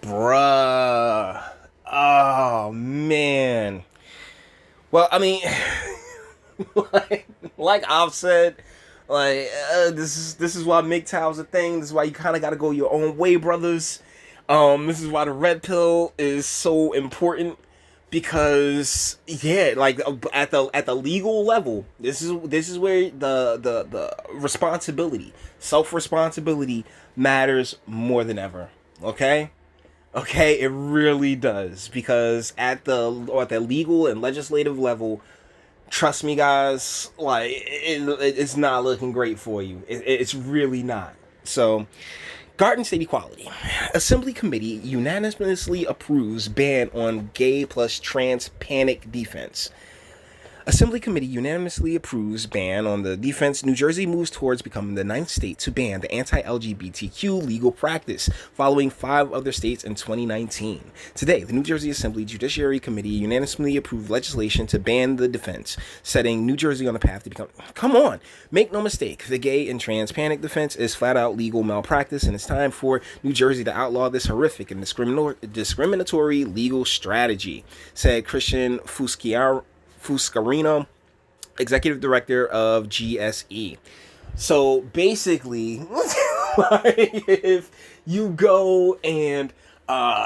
Bruh. Oh, man. Well, I mean, like I've said, this is why MGTOW's a thing. This is why you kind of got to go your own way, brothers. This is why the red pill is so important because yeah, like at the legal level, this is where the responsibility, self responsibility matters more than ever. Okay. Okay, it really does because at the legal and legislative level, trust me, guys, like it's not looking great for you. It's really not. So, Garden State Equality. Assembly Committee unanimously approves ban on gay plus trans panic defense. Assembly Committee unanimously approves ban on the defense. New Jersey moves towards becoming the ninth state to ban the anti-LGBTQ legal practice, following 5 other states in 2019. Today, the New Jersey Assembly Judiciary Committee unanimously approved legislation to ban the defense, setting New Jersey on the path to become... Come on! Make no mistake, the gay and trans panic defense is flat-out legal malpractice, and it's time for New Jersey to outlaw this horrific and discriminatory legal strategy, said Christian Fuscarino, executive director of GSE. So basically, like if you go and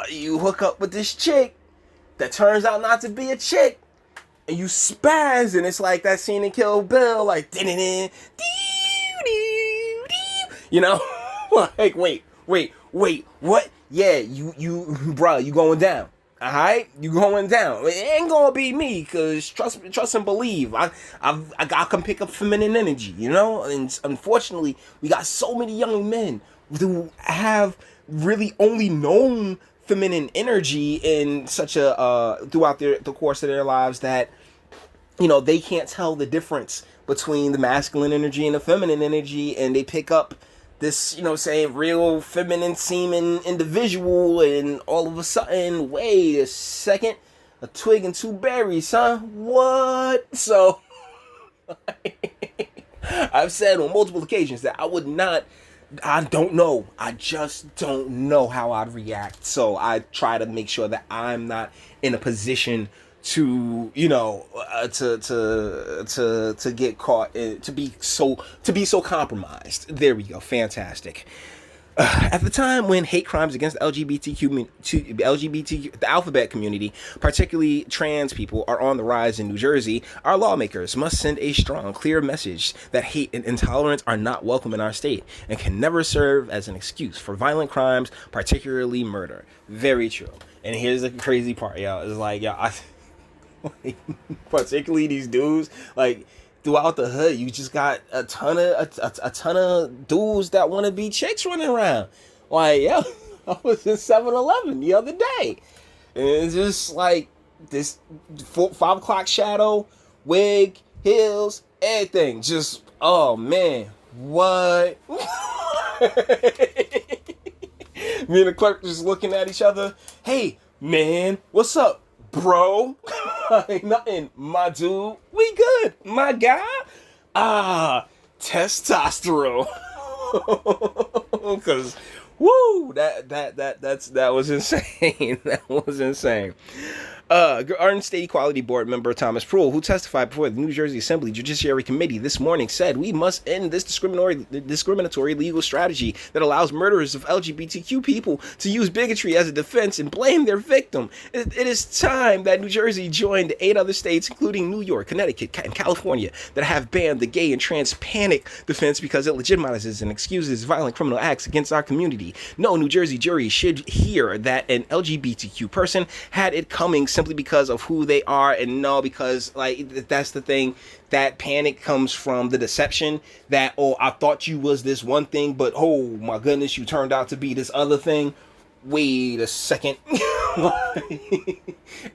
you hook up with this chick that turns out not to be a chick, and you spaz, and it's like that scene in Kill Bill, like you know, like wait, what? Yeah, bruh, you going down. Alright, you going down. It ain't gonna be me, cause trust and believe. I can pick up feminine energy, you know. And unfortunately, we got so many young men who have really only known feminine energy in such a throughout the course of their lives that they can't tell the difference between the masculine energy and the feminine energy, and they pick up this, saying real feminine seeming individual, and all of a sudden, wait a second, a twig and 2 berries, huh? What? So, I've said on multiple occasions that I don't know. I just don't know how I'd react. So I try to make sure that I'm not in a position to to get caught, to be so compromised. There we go. Fantastic. At the time when hate crimes against the alphabet community, particularly trans people, are on the rise in New Jersey, our lawmakers must send a strong, clear message that hate and intolerance are not welcome in our state and can never serve as an excuse for violent crimes, particularly murder. Very true. And here's the crazy part, y'all. It's like, y'all, particularly these dudes, like, throughout the hood, you just got a ton of dudes that want to be chicks running around. Like, yo, I was in 7-Eleven the other day, and it's just like this 5 o'clock shadow, wig, heels, everything. Just, oh man, what? Me and the clerk just looking at each other. Hey, man, what's up, bro? Ain't nothing, my dude. We good, my guy. Testosterone. Cause, woo, that was insane. That was insane. Garden State Equality Board member Thomas Pruill, who testified before the New Jersey Assembly Judiciary Committee this morning, said we must end this discriminatory legal strategy that allows murderers of LGBTQ people to use bigotry as a defense and blame their victim. It is time that New Jersey joined 8 other states, including New York, Connecticut, and California, that have banned the gay and trans panic defense because it legitimizes and excuses violent criminal acts against our community. No New Jersey jury should hear that an LGBTQ person had it coming simply because of who they are, and no, because like that's the thing, that panic comes from the deception that, oh, I thought you was this one thing, but oh my goodness, you turned out to be this other thing. Wait a second.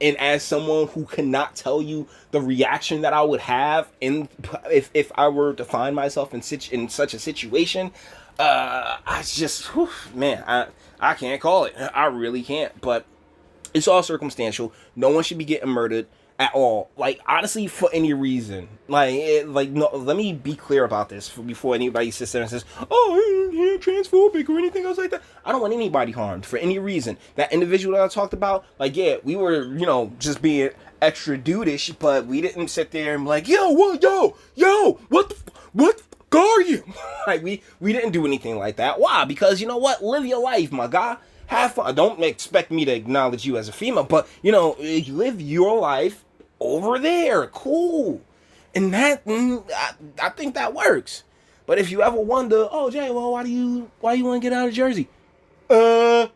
And as someone who cannot tell you the reaction that I would have if I were to find myself in such a situation, I just, whew, man, I can't call it. I really can't. But it's all circumstantial. No one should be getting murdered. at all. Like, honestly, for any reason. No, let me be clear about this before anybody sits there and says, oh, you're transphobic or anything else like that. I don't want anybody harmed for any reason. That individual that I talked about, like, yeah, we were, just being extra dudeish, but we didn't sit there and be like, yo, what are you? Like, we didn't do anything like that. Why? Because, you know what? Live your life, my guy. Have fun. Don't expect me to acknowledge you as a female, but, live your life over there. Cool. And that, I think that works. But if you ever wonder, oh, Jay, well, why do you want to get out of Jersey? Like,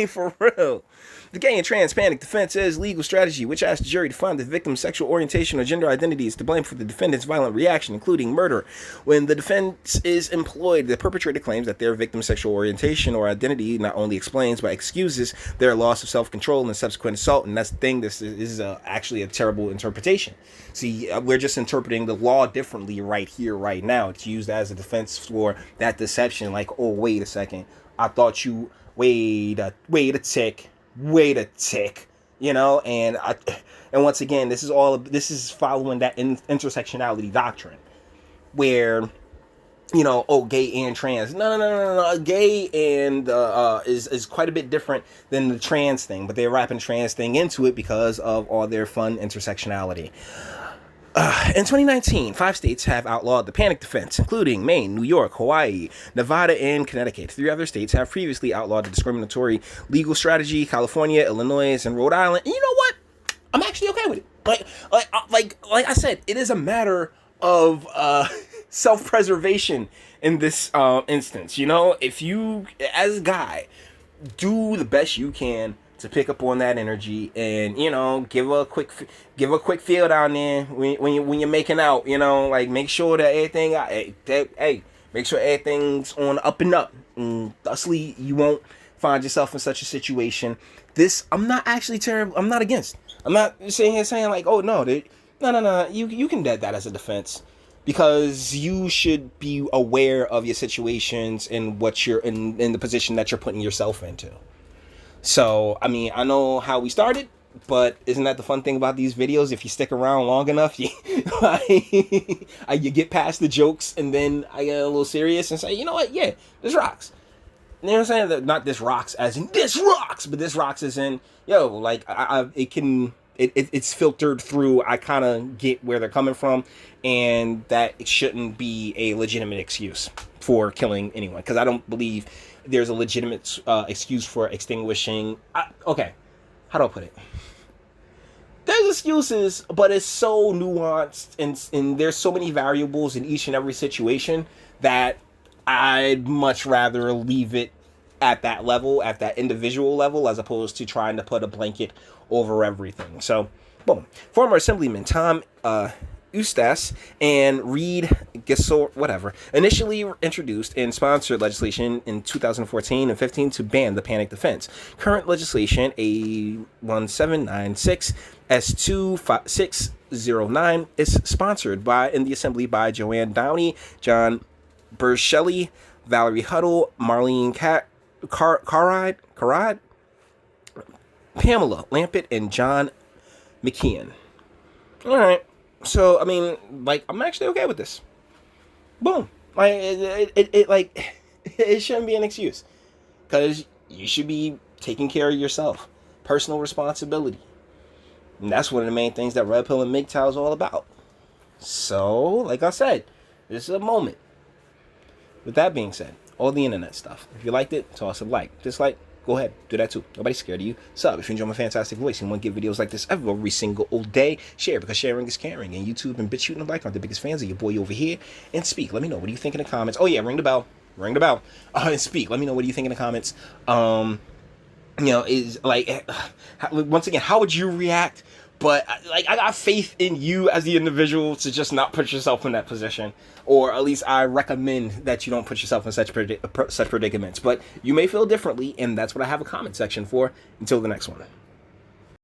for real. The gay and trans panic defense is legal strategy, which asks the jury to find the victim's sexual orientation or gender identity is to blame for the defendant's violent reaction, including murder. When the defense is employed, the perpetrator claims that their victim's sexual orientation or identity not only explains but excuses their loss of self-control and subsequent assault. And that's the thing. This is actually a terrible interpretation. See, we're just interpreting the law differently right here, right now. It's used as a defense for that deception. Like, oh, wait a second. I thought you... Wait a tick. And once again, this is following that intersectionality doctrine where, gay and trans. No. Gay and is quite a bit different than the trans thing, but they're wrapping trans thing into it because of all their fun intersectionality. In 2019, 5 states have outlawed the panic defense, including Maine, New York, Hawaii, Nevada, and Connecticut. 3 other states have previously outlawed the discriminatory legal strategy: California, Illinois, and Rhode Island. And you know what? I'm actually okay with it. Like I said, it is a matter of self-preservation in this instance. If you, as a guy, do the best you can to pick up on that energy and give a quick feel down there when you're making out, make sure that everything make sure everything's on up and up, and thusly you won't find yourself in such a situation. This I'm not actually terrible. I'm not against. I'm not sitting here saying like, oh no, no. You can dead that as a defense, because you should be aware of your situations and what you're in the position that you're putting yourself into. So, I mean, I know how we started, but isn't that the fun thing about these videos? If you stick around long enough, you get past the jokes, and then I get a little serious and say, you know what? Yeah, this rocks. You know what I'm saying? That not this rocks as in this rocks, but this rocks as in, it's filtered through. I kind of get where they're coming from, and that it shouldn't be a legitimate excuse for killing anyone, because I don't believe there's a legitimate excuse for extinguishing. Okay, how do I put it? There's excuses, but it's so nuanced, and there's so many variables in each and every situation that I'd much rather leave it at that level, at that individual level, as opposed to trying to put a blanket over everything. So, boom. Former Assemblyman Tom Eustace and Reed Gesor, whatever, initially introduced and sponsored legislation in 2014 and 15 to ban the panic defense. Current legislation, A1796 S2609, is sponsored in the Assembly by Joanne Downey, John Bersheli, Valerie Huddle, Marlene Carride, Pamela Lampett, and John McKeon. All right. So, I mean, I'm actually okay with this. Boom. It shouldn't be an excuse. Because you should be taking care of yourself. Personal responsibility. And that's one of the main things that Red Pill and MGTOW is all about. So, like I said, this is a moment. With that being said, all the internet stuff. If you liked it, toss a like. Dislike, go ahead, do that too. Nobody's scared of you. Sub if you enjoy my fantastic voice and want to get videos like this every single day. Share, because sharing is caring. And YouTube and BitChute and like are the biggest fans of your boy over here. And speak. Let me know. What do you think in the comments? Oh yeah, ring the bell. And speak. Let me know. What do you think in the comments? Is once again, how would you react? But I got faith in you as the individual to just not put yourself in that position, or at least I recommend that you don't put yourself in such predicaments. But you may feel differently, and that's what I have a comment section for. Until the next one.